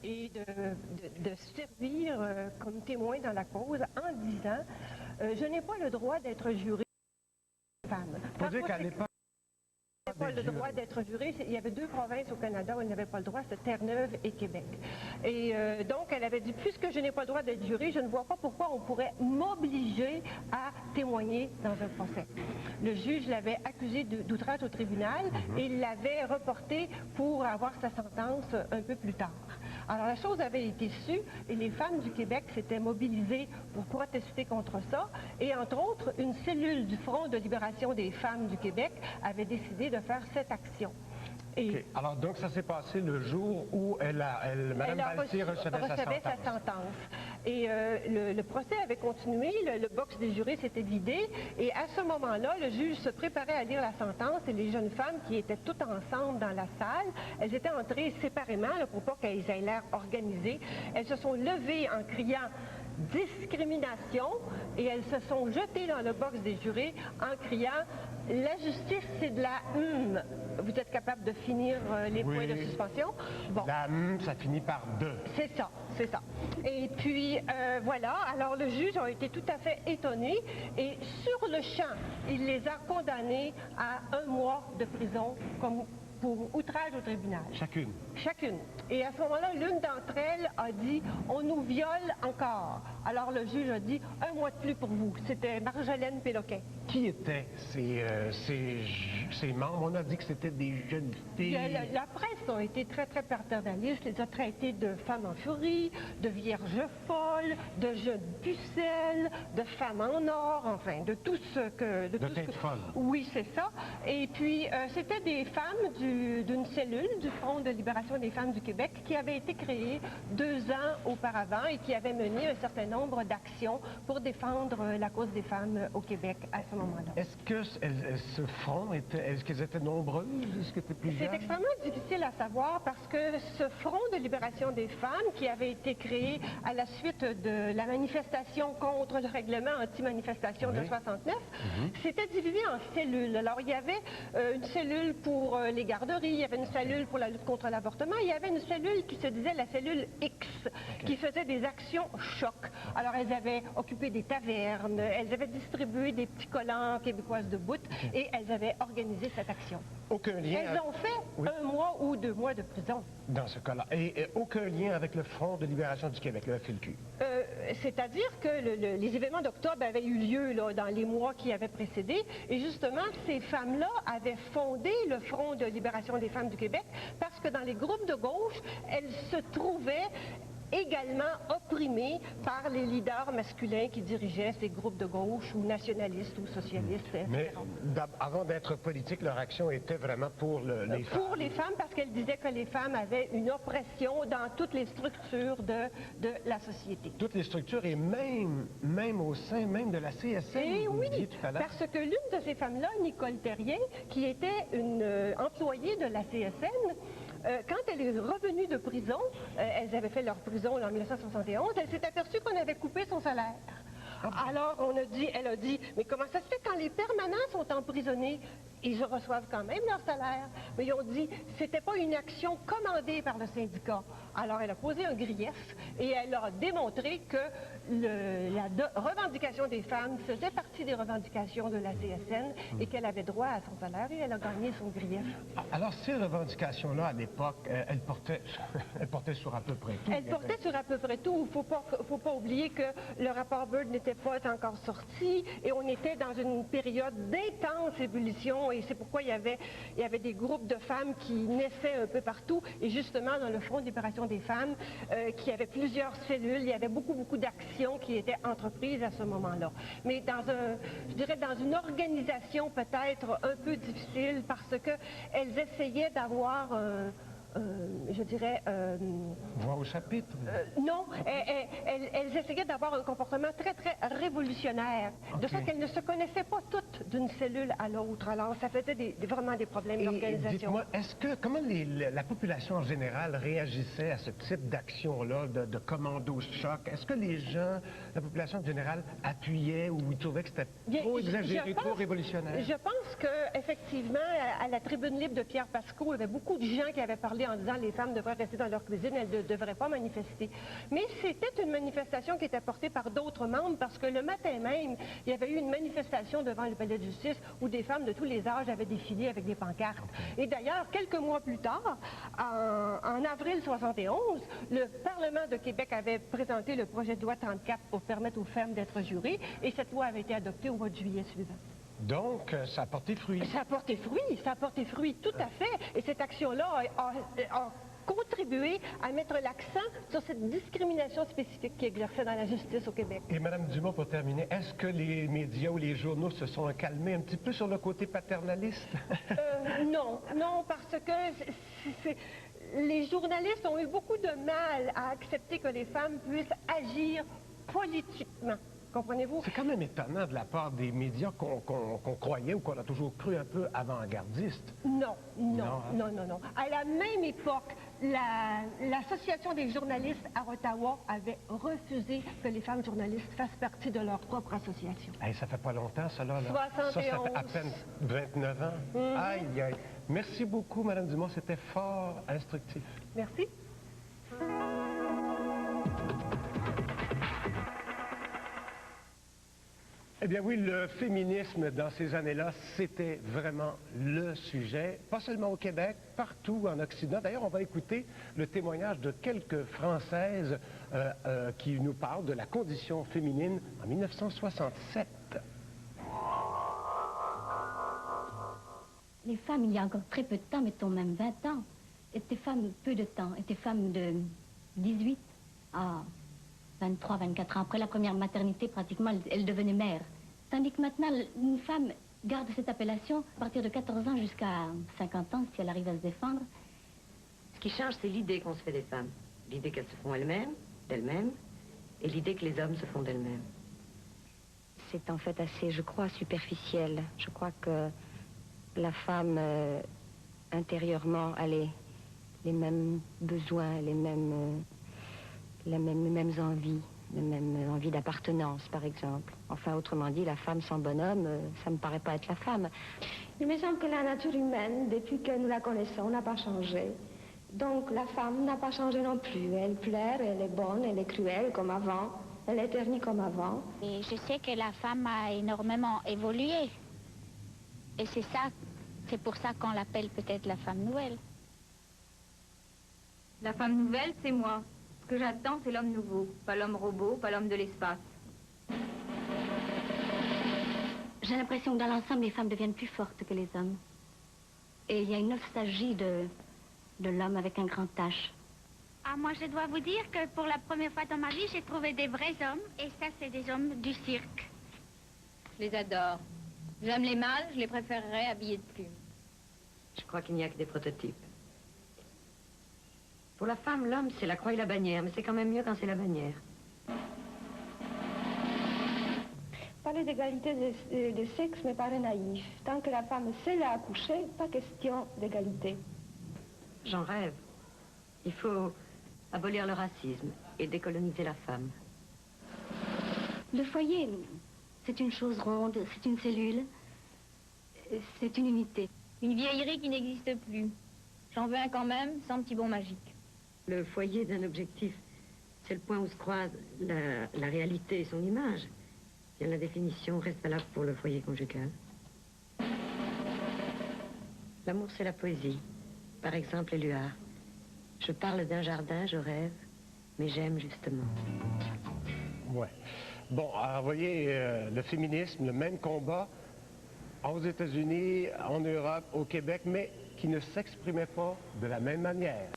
et de servir comme témoin dans la cause en disant je n'ai pas le droit d'être juré femme. Faut dire qu'à l'époque, pas le droit d'être juré. Il y avait 2 provinces au Canada où elle n'avait pas le droit, c'était Terre-Neuve et Québec. Et donc, elle avait dit, puisque je n'ai pas le droit d'être juré, je ne vois pas pourquoi on pourrait m'obliger à témoigner dans un procès. Le juge l'avait accusé d'outrage au tribunal et l'avait reporté pour avoir sa sentence un peu plus tard. Alors, la chose avait été sue et les femmes du Québec s'étaient mobilisées pour protester contre ça. Et entre autres, une cellule du Front de libération des femmes du Québec avait décidé de faire cette action. Et okay. Alors, donc, ça s'est passé le jour où Mme Balsier recevait sa sentence. Et le procès avait continué, le box des jurés s'était vidé, et à ce moment-là, le juge se préparait à lire la sentence, et les jeunes femmes qui étaient toutes ensemble dans la salle, elles étaient entrées séparément, là, pour pas qu'elles aient l'air organisées. Elles se sont levées en criant « discrimination », et elles se sont jetées dans le box des jurés en criant « la justice, c'est de la hum ». Vous êtes capable de finir les points de suspension? Bon. La ça finit par 2. C'est ça, c'est ça. Et puis, voilà, alors le juge a été tout à fait étonné et sur le champ, il les a condamnés à 1 mois de prison comme pour outrage au tribunal. Chacune? Chacune. Et à ce moment-là, l'une d'entre elles a dit « on nous viole encore ». Alors le juge a dit « 1 mois de plus pour vous ». C'était Marjolaine Péloquin. Qui étaient ces membres? On a dit que c'était des jeunes filles. La presse a été très, très paternaliste, les a traités de femmes en furie, de vierges folles, de jeunes pucelles, de femmes en or, enfin, de tout ce que... De têtes folles. Oui, c'est ça. Et puis, c'était des femmes d'une cellule du Front de libération des femmes du Québec qui avait été créée 2 ans auparavant et qui avait mené un certain nombre d'actions pour défendre la cause des femmes au Québec à ce moment-là. Est-ce que ce front, est-ce qu'elles étaient nombreuses? Est-ce que c'était plus jeune? C'est extrêmement difficile à savoir parce que ce Front de libération des femmes qui avait été créé à la suite de la manifestation contre le règlement anti-manifestation de 69, c'était divisé en cellules. Alors, il y avait une cellule pour les garderies, il y avait une cellule pour la lutte contre l'avortement, il y avait une cellule qui se disait la cellule X, qui faisait des actions choc. Alors, elles avaient occupé des tavernes, elles avaient distribué des petits collants québécoises de bout et elles avaient organisé cette action. Aucun lien. Elles ont fait 1 mois ou 2 mois de prison. Dans ce cas-là. Et aucun lien avec le Front de libération du Québec, le FLQ. C'est-à-dire que les événements d'octobre avaient eu lieu là, dans les mois qui avaient précédé. Et justement, ces femmes-là avaient fondé le Front de libération des femmes du Québec parce que dans les groupes de gauche, elles se trouvaient également opprimées par les leaders masculins qui dirigeaient ces groupes de gauche ou nationalistes ou socialistes, etc. Mais avant d'être politique, leur action était vraiment pour les femmes. Pour les femmes, parce qu'elles disaient que les femmes avaient une oppression dans toutes les structures de la société. Toutes les structures et même au sein même de la CSN, et vous oui, disiez tout à l'heure. Parce que l'une de ces femmes-là, Nicole Terrien, qui était une employée de la CSN, quand elle est revenue de prison, elles avaient fait leur prison en 1971, elle s'est aperçue qu'on avait coupé son salaire. Alors, elle a dit, mais comment ça se fait quand les permanents sont emprisonnés? Ils reçoivent quand même leur salaire. Mais ils ont dit, c'était pas une action commandée par le syndicat. Alors, elle a posé un grief et elle a démontré que la revendication des femmes faisait partie des revendications de la CSN et qu'elle avait droit à son salaire et elle a gagné son grief. Alors, ces revendications-là, à l'époque, elles portaient sur à peu près tout. Elles portaient sur à peu près tout. Il ne faut pas oublier que le rapport Byrd n'était pas encore sorti et on était dans une période d'intense ébullition et c'est pourquoi il y avait des groupes de femmes qui naissaient un peu partout et justement dans le Front de libération des femmes qui avait plusieurs cellules, il y avait beaucoup d'actions qui étaient entreprises à ce moment-là. Mais je dirais dans une organisation peut-être un peu difficile parce qu'elles essayaient d'avoir je dirais... Voix au chapitre? Non, elles essayaient d'avoir un comportement très, très révolutionnaire, de sorte qu'elles ne se connaissaient pas toutes d'une cellule à l'autre. Alors, ça faisait vraiment des problèmes d'organisation. Dites-moi, comment la population en général réagissait à ce type d'action-là, de commando choc? Est-ce que les gens, la population en général, appuyaient ou ils trouvaient que c'était trop exagéré, trop révolutionnaire? Je pense qu'effectivement, à la tribune libre de Pierre Pascot, il y avait beaucoup de gens qui avaient parlé parler en disant les femmes devraient rester dans leur cuisine, elles ne devraient pas manifester. Mais c'était une manifestation qui était portée par d'autres membres parce que le matin même, il y avait eu une manifestation devant le palais de justice où des femmes de tous les âges avaient défilé avec des pancartes. Et d'ailleurs, quelques mois plus tard, en avril 71, le Parlement de Québec avait présenté le projet de loi 34 pour permettre aux femmes d'être jurées et cette loi avait été adoptée au mois de juillet suivant. Donc, ça a porté fruit. Ça a porté fruit, tout à fait. Et cette action-là a contribué à mettre l'accent sur cette discrimination spécifique qui exerçait dans la justice au Québec. Et Mme Dumont, pour terminer, est-ce que les médias ou les journaux se sont calmés un petit peu sur le côté paternaliste? Non, parce que les journalistes ont eu beaucoup de mal à accepter que les femmes puissent agir politiquement. Comprenez-vous? C'est quand même étonnant de la part des médias qu'on croyait ou qu'on a toujours cru un peu avant-gardistes. Non. À la même époque, l'Association des journalistes à Ottawa avait refusé que les femmes journalistes fassent partie de leur propre association. Hey, ça fait pas longtemps, ça, là. 71. Ça fait à peine 29 ans. Aïe, aïe. Merci beaucoup, Mme Dumont. C'était fort instructif. Merci. Eh bien oui, le féminisme dans ces années-là, c'était vraiment le sujet, pas seulement au Québec, partout en Occident. D'ailleurs, on va écouter le témoignage de quelques Françaises qui nous parlent de la condition féminine en 1967. Les femmes, il y a encore très peu de temps, mettons même 20 ans, étaient femmes peu de temps, étaient femmes de 18 à 23, 24 ans. Après la première maternité, pratiquement, elle devenait mère. Tandis que maintenant, une femme garde cette appellation à partir de 14 ans jusqu'à 50 ans, si elle arrive à se défendre. Ce qui change, c'est l'idée qu'on se fait des femmes. L'idée qu'elles se font d'elles-mêmes, et l'idée que les hommes se font d'elles-mêmes. C'est en fait assez, je crois, superficiel. Je crois que la femme, intérieurement, a les mêmes besoins, les mêmes envies, les mêmes envies d'appartenance, par exemple. Enfin, autrement dit, la femme sans bonhomme, ça me paraît pas être la femme. Il me semble que la nature humaine, depuis que nous la connaissons, n'a pas changé. Donc la femme n'a pas changé non plus. Elle pleure, elle est bonne, elle est cruelle comme avant, elle est ternie comme avant. Et je sais que la femme a énormément évolué. Et c'est pour ça qu'on l'appelle peut-être la femme nouvelle. La femme nouvelle, c'est moi. Ce que j'attends, c'est l'homme nouveau. Pas l'homme robot, pas l'homme de l'espace. J'ai l'impression que dans l'ensemble, les femmes deviennent plus fortes que les hommes. Et il y a une nostalgie de l'homme avec un grand H. Ah, moi, je dois vous dire que pour la première fois dans ma vie, j'ai trouvé des vrais hommes. Et ça, c'est des hommes du cirque. Je les adore. J'aime les mâles, je les préférerais habillés de plumes. Je crois qu'il n'y a que des prototypes. Pour la femme, l'homme, c'est la croix et la bannière, mais c'est quand même mieux quand c'est la bannière. Parler d'égalité de sexe me paraît naïf. Tant que la femme sait accoucher, pas question d'égalité. J'en rêve. Il faut abolir le racisme et décoloniser la femme. Le foyer, c'est une chose ronde, c'est une cellule, c'est une unité. Une vieillerie qui n'existe plus. J'en veux un quand même, sans petit bon magique. Le foyer d'un objectif, c'est le point où se croisent la réalité et son image. Bien, la définition reste valable pour le foyer conjugal. L'amour, c'est la poésie. Par exemple, Éluard. Je parle d'un jardin, je rêve, mais j'aime justement. Ouais. Bon, alors, vous voyez, le féminisme, le même combat aux États-Unis, en Europe, au Québec, mais qui ne s'exprimait pas de la même manière.